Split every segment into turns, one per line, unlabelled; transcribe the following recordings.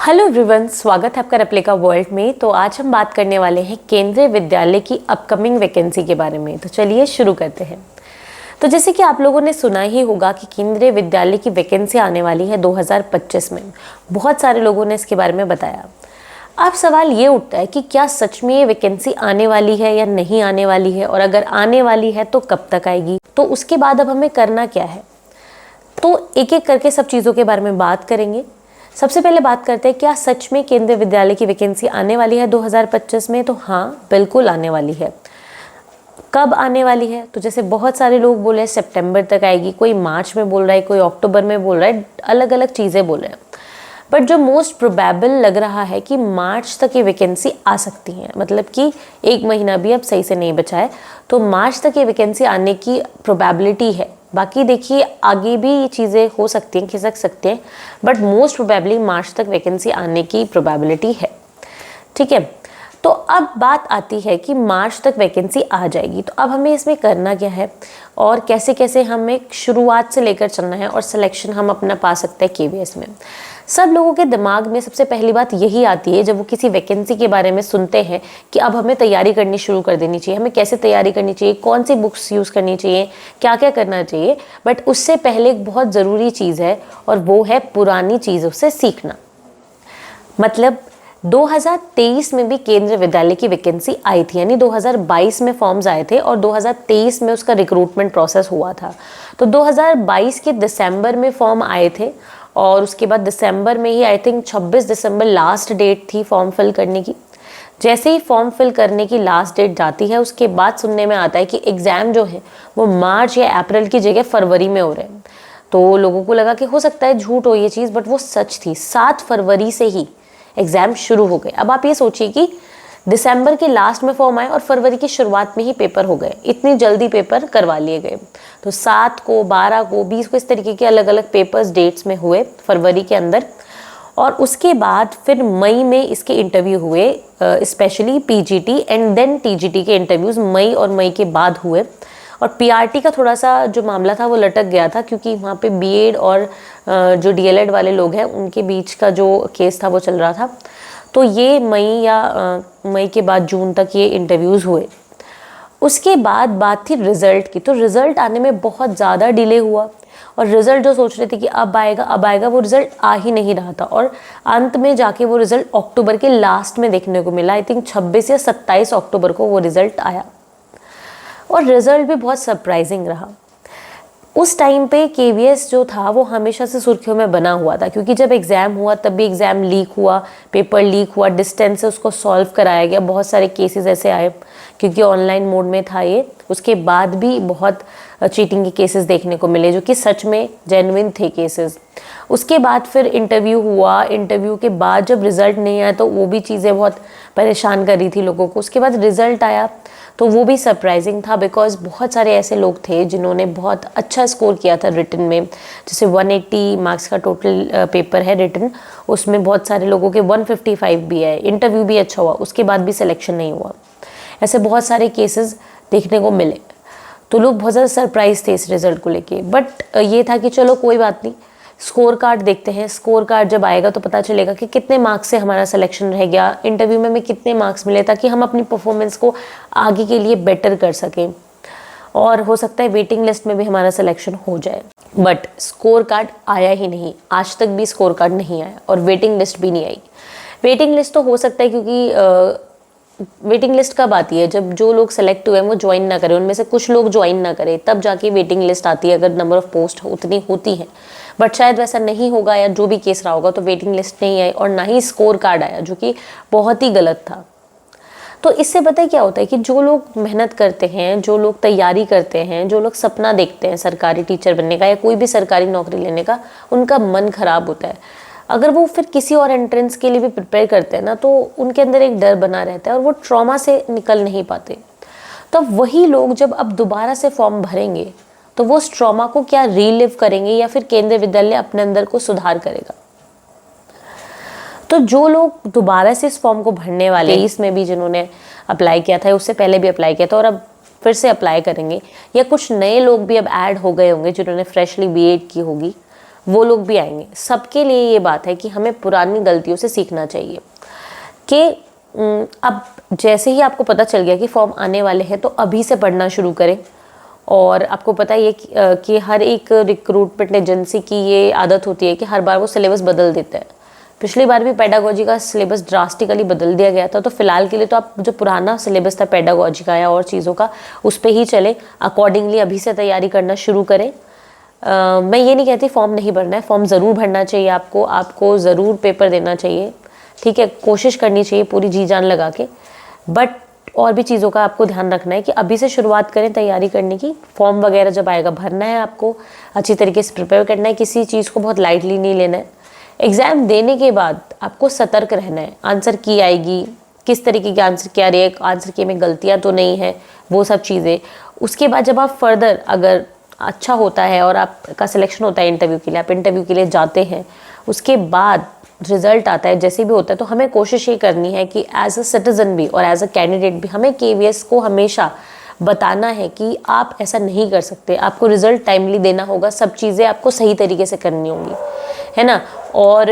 Hello everyone, स्वागत है आपका रेप्लिका वर्ल्ड में। तो आज हम बात करने वाले हैं केंद्रीय विद्यालय की अपकमिंग वैकेंसी के बारे में। तो चलिए शुरू करते हैं। तो जैसे कि आप लोगों ने सुना ही होगा कि केंद्रीय विद्यालय की वैकेंसी आने वाली है 2025 में। बहुत सारे लोगों ने इसके बारे में बताया। अब सवाल ये उठता है कि क्या सच में ये वैकेंसी आने वाली है या नहीं आने वाली है, और अगर आने वाली है तो कब तक आएगी, तो उसके बाद अब हमें करना क्या है। तो एक एक करके सब चीज़ों के बारे में बात करेंगे। सबसे पहले बात करते हैं, क्या सच में केंद्रीय विद्यालय की वैकेंसी आने वाली है 2025 में। तो हाँ, बिल्कुल आने वाली है। कब आने वाली है, तो जैसे बहुत सारे लोग बोल रहे हैं सितंबर तक आएगी, कोई मार्च में बोल रहा है, कोई अक्टूबर में बोल रहा है, अलग अलग चीज़ें बोल रहे हैं। बट जो मोस्ट प्रोबेबल लग रहा है कि मार्च तक ये वैकेंसी आ सकती है, मतलब कि एक महीना भी अब सही से नहीं बचा है, तो मार्च तक ये वैकेंसी आने की प्रोबेबिलिटी है। बाकी देखिए आगे भी ये चीज़ें हो सकती हैं, खिसक सकते हैं, बट मोस्ट प्रोबेबली मार्च तक वैकेंसी आने की प्रोबेबिलिटी है। ठीक है, तो अब बात आती है कि मार्च तक वैकेंसी आ जाएगी, तो अब हमें इसमें करना क्या है और कैसे कैसे हमें शुरुआत से लेकर चलना है और सिलेक्शन हम अपना पा सकते हैं केवीएस में। सब लोगों के दिमाग में सबसे पहली बात यही आती है जब वो किसी वैकेंसी के बारे में सुनते हैं कि अब हमें तैयारी करनी शुरू कर देनी चाहिए, हमें कैसे तैयारी करनी चाहिए, कौन सी बुक्स यूज़ करनी चाहिए, क्या क्या करना चाहिए। बट उससे पहले एक बहुत ज़रूरी चीज़ है, और वो है पुरानी चीज़ों से सीखना। मतलब 2023 में भी केंद्रीय विद्यालय की वैकेंसी आई थी, यानी 2022 में फॉर्म्स आए थे और 2023 में उसका रिक्रूटमेंट प्रोसेस हुआ था। तो 2022 के दिसंबर में फॉर्म आए थे, और उसके बाद दिसंबर में ही आई थिंक 26 दिसंबर लास्ट डेट थी फॉर्म फिल करने की। जैसे ही फॉर्म फिल करने की लास्ट डेट जाती है, उसके बाद सुनने में आता है कि एग्ज़ाम जो है वो मार्च या अप्रैल की जगह फरवरी में हो रहे हैं। तो लोगों को लगा कि हो सकता है झूठ हो ये चीज़, बट वो सच थी। 7 फरवरी से ही एग्ज़ाम शुरू हो गए। अब आप ये सोचिए कि दिसंबर के लास्ट में फॉर्म आए और फरवरी की शुरुआत में ही पेपर हो गए, इतनी जल्दी पेपर करवा लिए गए। तो 7 को, 12 को, 20 को, इस तरीके के अलग अलग पेपर्स डेट्स में हुए फरवरी के अंदर। और उसके बाद फिर मई में इसके इंटरव्यू हुए, specially PGT and then TGT के इंटरव्यूज़ मई और मई के बाद हुए। और पीआरटी का थोड़ा सा जो मामला था वो लटक गया था, क्योंकि वहाँ पे बीएड और जो डीएलएड वाले लोग हैं उनके बीच का जो केस था वो चल रहा था। तो ये मई के बाद जून तक ये इंटरव्यूज़ हुए। उसके बाद बात थी रिज़ल्ट की। तो रिज़ल्ट आने में बहुत ज़्यादा डिले हुआ, और रिज़ल्ट जो सोच रहे थे कि अब आएगा वो रिज़ल्ट आ ही नहीं रहा था। और अंत में जाके वो रिज़ल्ट अक्टूबर के लास्ट में देखने को मिला। आई थिंक 26 या 27 अक्टूबर को वो रिज़ल्ट आया, और रिज़ल्ट भी बहुत सरप्राइजिंग रहा। उस टाइम पे केवीएस जो था वो हमेशा से सुर्खियों में बना हुआ था, क्योंकि जब एग्ज़ाम हुआ तब भी एग्ज़ाम लीक हुआ, पेपर लीक हुआ, डिस्टेंस से उसको सॉल्व कराया गया। बहुत सारे केसेस ऐसे आए, क्योंकि ऑनलाइन मोड में था ये। उसके बाद भी बहुत चीटिंग के केसेस देखने को मिले, जो कि सच में जेन्युइन थे केसेस। उसके बाद फिर इंटरव्यू हुआ। इंटरव्यू के बाद जब रिज़ल्ट नहीं आया तो वो भी चीज़ें बहुत परेशान कर रही थी लोगों को। उसके बाद रिज़ल्ट आया तो वो भी सरप्राइजिंग था, बिकॉज बहुत सारे ऐसे लोग थे जिन्होंने बहुत अच्छा स्कोर किया था रिटन में। जैसे 180 मार्क्स का टोटल पेपर है रिटन, उसमें बहुत सारे लोगों के 155 भी है। इंटरव्यू भी अच्छा हुआ, उसके बाद भी सिलेक्शन नहीं हुआ। ऐसे बहुत सारे केसेस देखने को मिले, तो लोग बहुत ज़्यादा सरप्राइज थे इस रिज़ल्ट को लेके। बट ये था कि चलो कोई बात नहीं, स्कोर कार्ड देखते हैं। स्कोर कार्ड जब आएगा तो पता चलेगा कि कितने मार्क्स से हमारा सिलेक्शन रह गया, इंटरव्यू में हमें कितने मार्क्स मिले, ताकि हम अपनी परफॉर्मेंस को आगे के लिए बेटर कर सकें। और हो सकता है वेटिंग लिस्ट में भी हमारा सिलेक्शन हो जाए। बट स्कोर कार्ड आया ही नहीं, आज तक भी स्कोर कार्ड नहीं आया, और वेटिंग लिस्ट भी नहीं आई। वेटिंग लिस्ट तो हो सकता है, क्योंकि वेटिंग लिस्ट कब आती है, जब जो लोग सेलेक्ट हुए हैं वो ज्वाइन ना करें, उनमें से कुछ लोग ज्वाइन ना करें, तब जाके वेटिंग लिस्ट आती है, अगर नंबर ऑफ पोस्ट उतनी होती हैं। बट शायद वैसा नहीं होगा, या जो भी केस रहा होगा, तो वेटिंग लिस्ट नहीं आई और ना ही स्कोर कार्ड आया, जो कि बहुत ही गलत था। तो इससे पता है क्या होता है कि जो लोग मेहनत करते हैं, जो लोग तैयारी करते हैं, जो लोग सपना देखते हैं सरकारी टीचर बनने का या कोई भी सरकारी नौकरी लेने का, उनका मन खराब होता है। अगर वो फिर किसी और एंट्रेंस के लिए भी प्रिपेयर करते हैं ना, तो उनके अंदर एक डर बना रहता है और वो ट्रॉमा से निकल नहीं पाते। तो वही लोग जब अब दोबारा से फॉर्म भरेंगे तो वो उस ट्रॉमा को क्या रीलिव करेंगे, या फिर केंद्रीय विद्यालय अपने अंदर को सुधार करेगा। तो जो लोग दोबारा से इस फॉर्म को भरने वाले, इसमें भी जिन्होंने अप्लाई किया था, उससे पहले भी अप्लाई किया था और अब फिर से अप्लाई करेंगे, या कुछ नए लोग भी अब ऐड हो गए होंगे जिन्होंने फ्रेशली बीएड की होगी, वो लोग भी आएंगे। सबके लिए ये बात है कि हमें पुरानी गलतियों से सीखना चाहिए कि अब जैसे ही आपको पता चल गया कि फॉर्म आने वाले हैं तो अभी से पढ़ना शुरू करें। और आपको पता ही है कि हर एक रिक्रूटमेंट एजेंसी की ये आदत होती है कि हर बार वो सिलेबस बदल देता है। पिछली बार भी पेडागोजी का सिलेबस ड्रास्टिकली बदल दिया गया था, तो फिलहाल के लिए तो आप जो पुराना सिलेबस था पेडागोजी का या और चीज़ों का, उस पर ही चले, अकॉर्डिंगली अभी से तैयारी करना शुरू करें। मैं ये नहीं कहती फॉर्म नहीं भरना है, फॉर्म ज़रूर भरना चाहिए आपको ज़रूर पेपर देना चाहिए, ठीक है, कोशिश करनी चाहिए पूरी जी जान लगा के। बट और भी चीज़ों का आपको ध्यान रखना है कि अभी से शुरुआत करें तैयारी करने की। फॉर्म वगैरह जब आएगा भरना है, आपको अच्छी तरीके से प्रिपेयर करना है, किसी चीज़ को बहुत लाइटली नहीं लेना है। एग्ज़ाम देने के बाद आपको सतर्क रहना है। आंसर की आएगी, किस तरीके के आंसर की आ रही है, आंसर की में गलतियाँ तो नहीं है, वो सब चीज़ें। उसके बाद जब आप फर्दर अगर अच्छा होता है और आपका सिलेक्शन होता है इंटरव्यू के लिए, आप इंटरव्यू के लिए जाते हैं, उसके बाद रिजल्ट आता है, जैसे भी होता है, तो हमें कोशिश ये करनी है कि एज अ सिटीज़न भी और एज अ कैंडिडेट भी हमें KVS को हमेशा बताना है कि आप ऐसा नहीं कर सकते, आपको रिजल्ट टाइमली देना होगा, सब चीज़ें आपको सही तरीके से करनी होंगी, है ना। और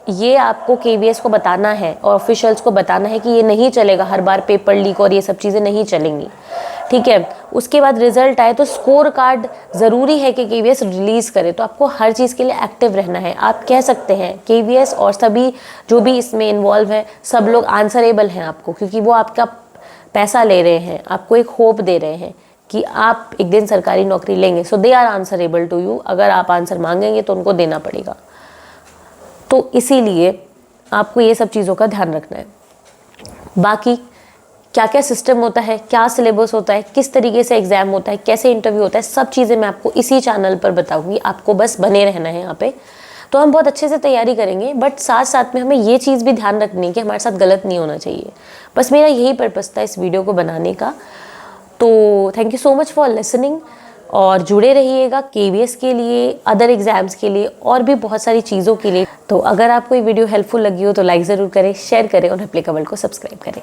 ये आपको KVS को बताना है और ऑफिशियल्स को बताना है कि ये नहीं चलेगा, हर बार पेपर लीक और ये सब चीज़ें नहीं चलेंगी, ठीक है। उसके बाद रिजल्ट आए तो स्कोर कार्ड ज़रूरी है कि KVS रिलीज़ करे, तो आपको हर चीज़ के लिए एक्टिव रहना है। आप कह सकते हैं KVS और सभी जो भी इसमें इन्वॉल्व हैं, सब लोग आंसरेबल हैं आपको, क्योंकि वो आपका पैसा ले रहे हैं, आपको एक होप दे रहे हैं कि आप एक दिन सरकारी नौकरी लेंगे। So they are answerable to you. अगर आप आंसर मांगेंगे तो उनको देना पड़ेगा। तो इसीलिए आपको ये सब चीज़ों का ध्यान रखना है। बाकी क्या क्या सिस्टम होता है, क्या सिलेबस होता है, किस तरीके से एग्ज़ाम होता है, कैसे इंटरव्यू होता है, सब चीज़ें मैं आपको इसी चैनल पर बताऊंगी। आपको बस बने रहना है यहाँ पे, तो हम बहुत अच्छे से तैयारी करेंगे। बट साथ साथ में हमें ये चीज़ भी ध्यान रखनी है कि हमारे साथ गलत नहीं होना चाहिए। बस मेरा यही पर्पस था इस वीडियो को बनाने का। तो thank you so much for listening, और जुड़े रहिएगा KVS के लिए, अदर एग्ज़ाम्स के लिए और भी बहुत सारी चीज़ों के लिए। तो अगर आपको ये वीडियो हेल्पफुल लगी हो तो लाइक ज़रूर करें, शेयर करें और एप्लीकेबल को सब्सक्राइब करें।